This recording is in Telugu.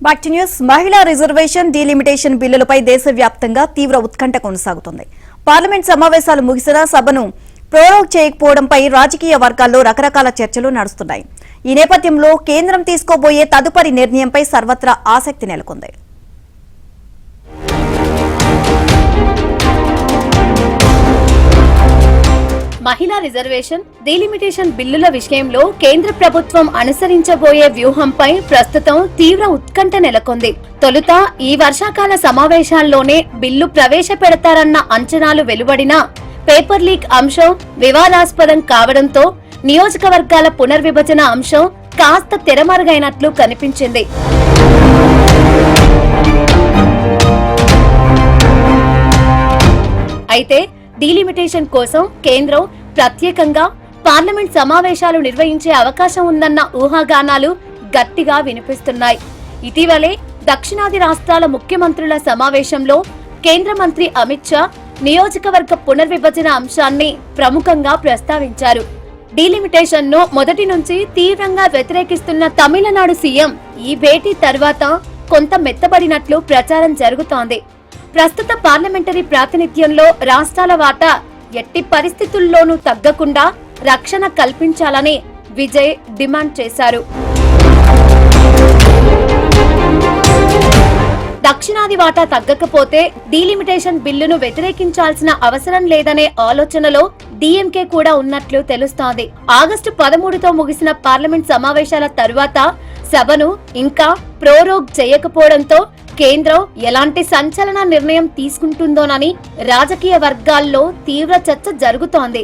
Back to news. మహిళా రిజర్వేషన్ డీలిమిటేషన్ బిల్లులపై దేశవ్యాప్తంగా తీవ్ర ఉత్కంఠ కొనసాగుతోంది. పార్లమెంట్ సమావేశాలు ముగిసినా సభను ప్రోరోగ్ చేయకపోవడంపై రాజకీయ వర్గాల్లో రకరకాల చర్చలు నడుస్తున్నాయి. ఈ నేపథ్యంలో కేంద్రం తీసుకోబోయే తదుపరి నిర్ణయంపై సర్వత్రా ఆసక్తి నెలకొంది. మహిళా రిజర్వేషన్ డీలిమిటేషన్ బిల్లుల విషయంలో కేంద్ర ప్రభుత్వం అనుసరించబోయే వ్యూహంపై ప్రస్తుతం తీవ్ర ఉత్కంఠ నెలకొంది. తొలుత ఈ వర్షాకాల సమావేశాల్లోనే బిల్లు ప్రవేశపెడతారన్న అంచనాలు వెలువడినా పేపర్ లీక్ అంశం వివాదాస్పదం కావడంతో నియోజకవర్గాల పునర్విభజన అంశం కాస్త తెరమరుగైనట్లు కనిపించింది. అయితే డీలిమిటేషన్ కోసం కేంద్రం ప్రత్యేకంగా పార్లమెంట్ సమావేశాలు నిర్వహించే అవకాశం ఉందన్న ఊహాగానాలు గట్టిగా వినిపిస్తున్నాయి. ఇటీవలే దక్షిణాది రాష్ట్రాల ముఖ్యమంత్రుల సమావేశంలో కేంద్ర మంత్రి అమిత్ షా నియోజకవర్గ పునర్విభజన అంశాన్ని ప్రముఖంగా ప్రస్తావించారు. డీలిమిటేషన్ ను మొదటి నుంచి తీవ్రంగా వ్యతిరేకిస్తున్న తమిళనాడు సీఎం ఈ భేటీ తర్వాత కొంత మెత్తబడినట్లు ప్రచారం జరుగుతోంది. ప్రస్తుత పార్లమెంటరీ ప్రాతినిధ్యంలో రాష్ట్రాల వాటా ఎట్టి పరిస్థితుల్లోనూ తగ్గకుండా రక్షణ కల్పించాలని విజయ్ డిమాండ్ చేశారు. దక్షిణాది వాటా తగ్గకపోతే డీలిమిటేషన్ బిల్లును వ్యతిరేకించాల్సిన అవసరం లేదనే ఆలోచనలో డీఎంకే కూడా ఉన్నట్లు తెలుస్తోంది. ఆగస్టు 13తో ముగిసిన పార్లమెంట్ సమావేశాల తరువాత సభను ఇంకా ప్రోరోగ్ చేయకపోవడంతో కేంద్రం ఎలాంటి సంచలన నిర్ణయం తీసుకుంటుందోనని రాజకీయ వర్గాల్లో తీవ్ర చర్చ జరుగుతోంది.